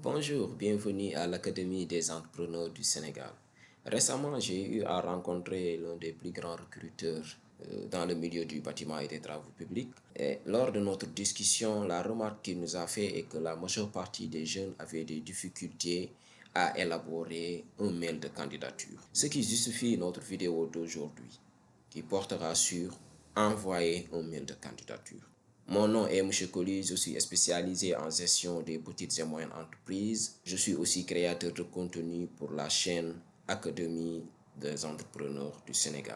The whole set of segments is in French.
Bonjour, bienvenue à l'Académie des entrepreneurs du Sénégal. Récemment, j'ai eu à rencontrer l'un des plus grands recruteurs dans le milieu du bâtiment et des travaux publics. Et lors de notre discussion, la remarque qu'il nous a fait est que la majeure partie des jeunes avaient des difficultés à élaborer un mail de candidature. Ce qui justifie notre vidéo d'aujourd'hui, qui portera sur envoyer un mail de candidature. Mon nom est M. Colli, je suis spécialisé en gestion des petites et moyennes entreprises. Je suis aussi créateur de contenu pour la chaîne Académie des entrepreneurs du Sénégal.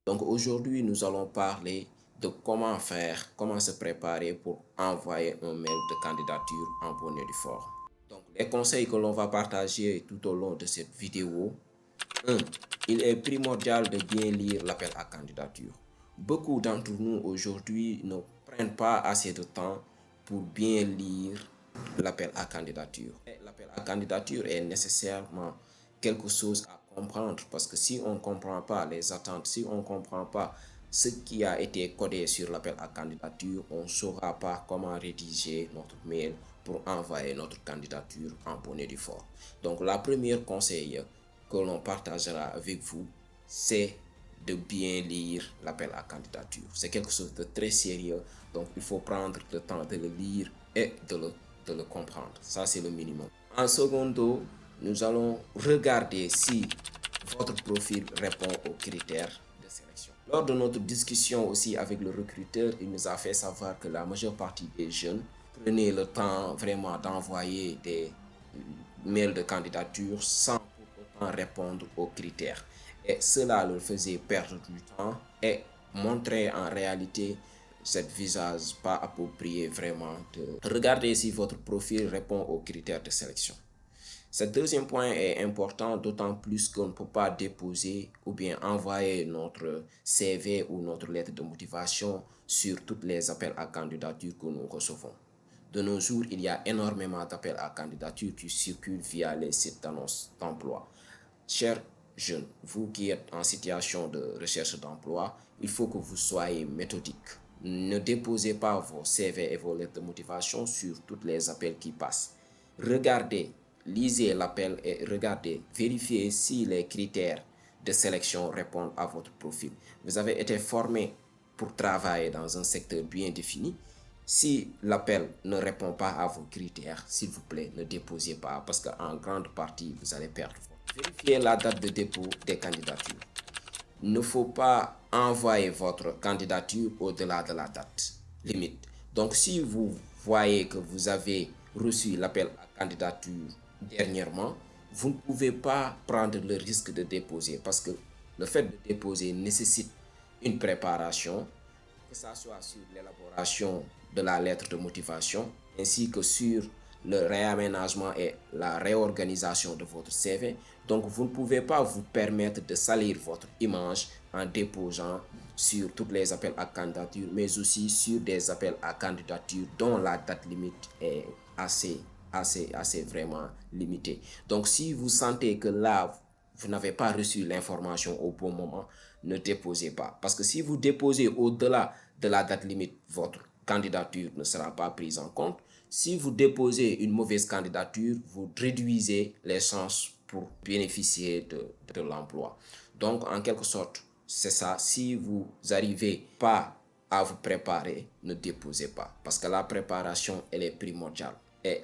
Donc aujourd'hui, nous allons parler de comment faire, comment se préparer pour envoyer un mail de candidature en bonne et due forme. Donc les conseils que l'on va partager tout au long de cette vidéo. 1. Il est primordial de bien lire l'appel à candidature. Beaucoup d'entre nous aujourd'hui ne prennent pas assez de temps pour bien lire l'appel à candidature. L'appel à candidature est nécessairement quelque chose à comprendre parce que si on ne comprend pas les attentes, si on ne comprend pas ce qui a été codé sur l'appel à candidature, on ne saura pas comment rédiger notre mail pour envoyer notre candidature en bonne et due forme. Donc la première conseil que l'on partagera avec vous, c'est de bien lire l'appel à candidature. C'est quelque chose de très sérieux, donc il faut prendre le temps de le lire et de le comprendre. Ça, c'est le minimum. En secondo, nous allons regarder si votre profil répond aux critères de sélection. Lors de notre discussion aussi avec le recruteur, il nous a fait savoir que la majeure partie des jeunes prenaient le temps vraiment d'envoyer des mails de candidature sans répondre aux critères. Et cela leur faisait perdre du temps et montrer en réalité cette visage pas approprié vraiment de regarder si votre profil répond aux critères de sélection. Ce deuxième point est important, d'autant plus qu'on ne peut pas déposer ou bien envoyer notre CV ou notre lettre de motivation sur tous les appels à candidature que nous recevons. De nos jours, il y a énormément d'appels à candidature qui circulent via les sites d'annonces d'emploi. Chers jeunes, vous qui êtes en situation de recherche d'emploi, il faut que vous soyez méthodique. Ne déposez pas vos CV et vos lettres de motivation sur tous les appels qui passent. Regardez, lisez l'appel et regardez, vérifiez si les critères de sélection répondent à votre profil. Vous avez été formé pour travailler dans un secteur bien défini. Si l'appel ne répond pas à vos critères, s'il vous plaît, ne déposez pas parce qu'en grande partie, vous allez perdre. Vérifiez la date de dépôt des candidatures. Il ne faut pas envoyer votre candidature au-delà de la date limite. Donc, si vous voyez que vous avez reçu l'appel à candidature dernièrement, vous ne pouvez pas prendre le risque de déposer parce que le fait de déposer nécessite une préparation, que ce soit sur l'élaboration de la lettre de motivation ainsi que sur le réaménagement et la réorganisation de votre CV. Donc, vous ne pouvez pas vous permettre de salir votre image en déposant sur tous les appels à candidature, mais aussi sur des appels à candidature dont la date limite est assez vraiment limitée. Donc, si vous sentez que là, vous n'avez pas reçu l'information au bon moment, ne déposez pas. Parce que si vous déposez au-delà de la date limite, votre candidature ne sera pas prise en compte. Si vous déposez une mauvaise candidature, vous réduisez les chances pour bénéficier de l'emploi. Donc, en quelque sorte, c'est ça. Si vous n'arrivez pas à vous préparer, ne déposez pas. Parce que la préparation, elle est primordiale. Et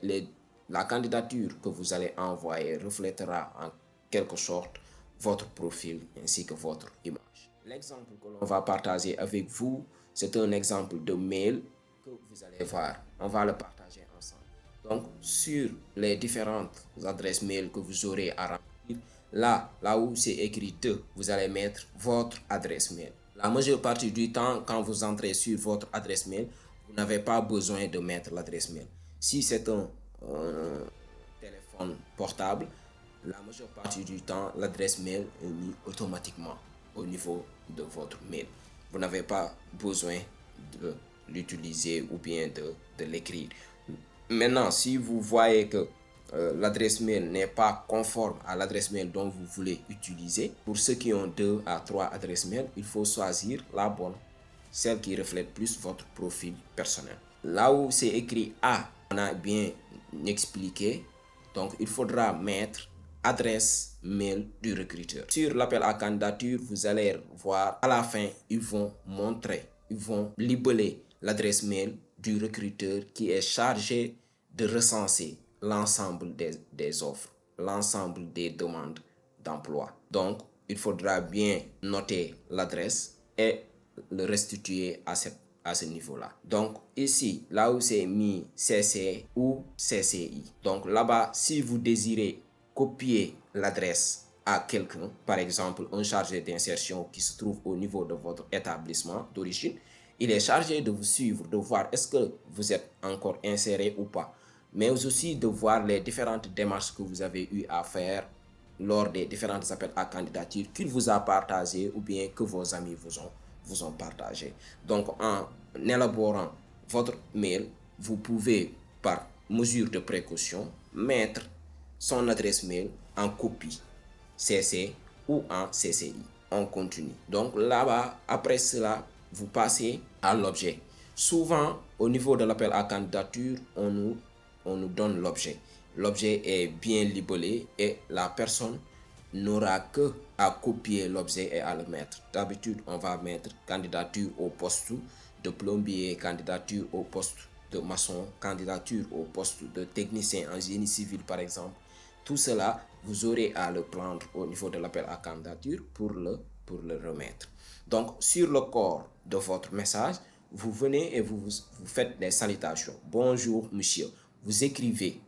la candidature que vous allez envoyer reflètera en quelque sorte votre profil ainsi que votre image. L'exemple que l'on va partager avec vous, c'est un exemple de mail que vous allez voir. On va le partager ensemble. Donc, sur les différentes adresses mail que vous aurez à remplir, là où c'est écrit de, vous allez mettre votre adresse mail. La majeure partie du temps, quand vous entrez sur votre adresse mail, vous n'avez pas besoin de mettre l'adresse mail. Si c'est un téléphone portable, la majeure partie du temps, l'adresse mail est mise automatiquement au niveau de votre mail. Vous n'avez pas besoin de l'utiliser ou bien de l'écrire. Maintenant, si vous voyez que l'adresse mail n'est pas conforme à l'adresse mail dont vous voulez utiliser. Pour ceux qui ont 2 à 3 adresses mail, il faut choisir la bonne, celle qui reflète plus votre profil personnel. Là où c'est écrit A, on a bien expliqué, donc il faudra mettre adresse mail du recruteur. Sur l'appel à candidature, vous allez voir à la fin, ils vont libeller l'adresse mail du recruteur qui est chargé de recenser l'ensemble des offres, l'ensemble des demandes d'emploi. Donc, il faudra bien noter l'adresse et le restituer à ce niveau-là. Donc, ici, là où c'est mis CC ou CCI. Donc, là-bas, si vous désirez copier l'adresse à quelqu'un, par exemple, un chargé d'insertion qui se trouve au niveau de votre établissement d'origine, il est chargé de vous suivre, de voir est-ce que vous êtes encore inséré ou pas, mais aussi de voir les différentes démarches que vous avez eu à faire lors des différents appels à candidature qu'il vous a partagé ou bien que vos amis vous ont partagé. Donc, en élaborant votre mail, vous pouvez, par mesure de précaution, mettre son adresse mail en copie CC ou en CCI. On continue. Donc là-bas, après cela, vous passez à l'objet. Souvent, au niveau de l'appel à candidature, on nous donne l'objet. L'objet est bien libellé et la personne n'aura que à copier l'objet et à le mettre. D'habitude, on va mettre candidature au poste de plombier, candidature au poste de maçon, candidature au poste de technicien en génie civil par exemple. Tout cela, vous aurez à le prendre au niveau de l'appel à candidature pour le remettre. Donc, sur le corps de votre message, vous venez et vous faites des salutations. Bonjour monsieur. Vous écrivez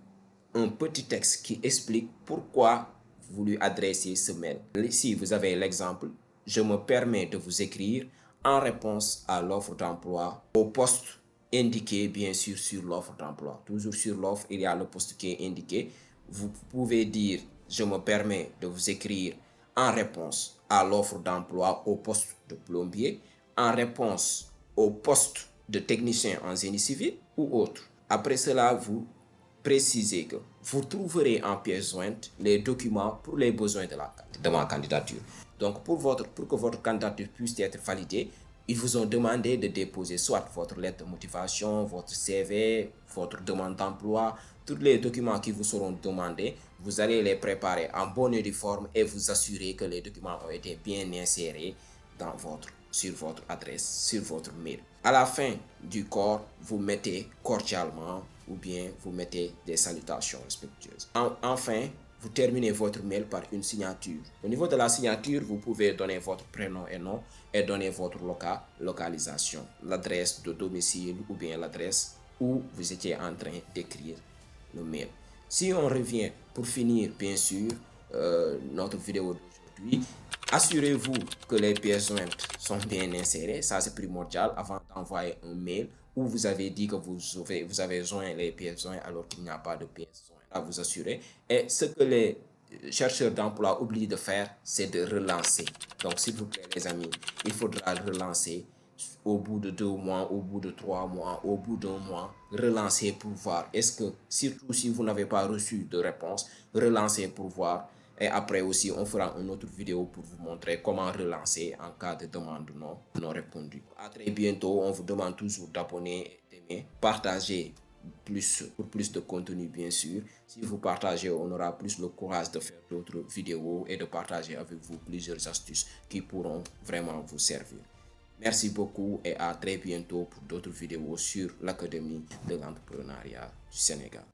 un petit texte qui explique pourquoi vous lui adressez ce mail. Ici, vous avez l'exemple. Je me permets de vous écrire en réponse à l'offre d'emploi au poste indiqué, bien sûr, sur l'offre d'emploi. Toujours sur l'offre, il y a le poste qui est indiqué. Vous pouvez dire, je me permets de vous écrire en réponse à l'offre d'emploi au poste de plombier, en réponse au poste de technicien en génie civil ou autre. Après cela, vous précisez que vous trouverez en pièce jointe les documents pour les besoins de ma candidature. Donc, pour que votre candidature puisse être validée, ils vous ont demandé de déposer soit votre lettre de motivation, votre CV, votre demande d'emploi, tous les documents qui vous seront demandés. Vous allez les préparer en bonne et due forme et vous assurer que les documents ont été bien insérés sur votre adresse, sur votre mail. À la fin du corps, vous mettez cordialement ou bien vous mettez des salutations respectueuses. Enfin, vous terminez votre mail par une signature. Au niveau de la signature, vous pouvez donner votre prénom et nom et donner votre localisation, l'adresse de domicile ou bien l'adresse où vous étiez en train d'écrire le mail. Si on revient pour finir, bien sûr, notre vidéo d'aujourd'hui, assurez-vous que les pièces jointes sont bien insérées. Ça, c'est primordial avant d'envoyer un mail où vous avez dit que vous avez joint les pièces jointes alors qu'il n'y a pas de pièces jointes. À vous assurer. Et ce que les chercheurs d'emploi oublient de faire, c'est de relancer. Donc, s'il vous plaît, les amis, il faudra relancer au bout de 2 mois, au bout de 3 mois, au bout d'1 mois, relancer pour voir. Est-ce que, surtout si vous n'avez pas reçu de réponse, relancer pour voir. Et après aussi, on fera une autre vidéo pour vous montrer comment relancer en cas de demande non répondue. À très bientôt. On vous demande toujours d'abonner, d'aimer, partager pour plus de contenu, bien sûr. Si vous partagez, on aura plus le courage de faire d'autres vidéos et de partager avec vous plusieurs astuces qui pourront vraiment vous servir. Merci beaucoup et à très bientôt pour d'autres vidéos sur l'Académie de l'entrepreneuriat du Sénégal.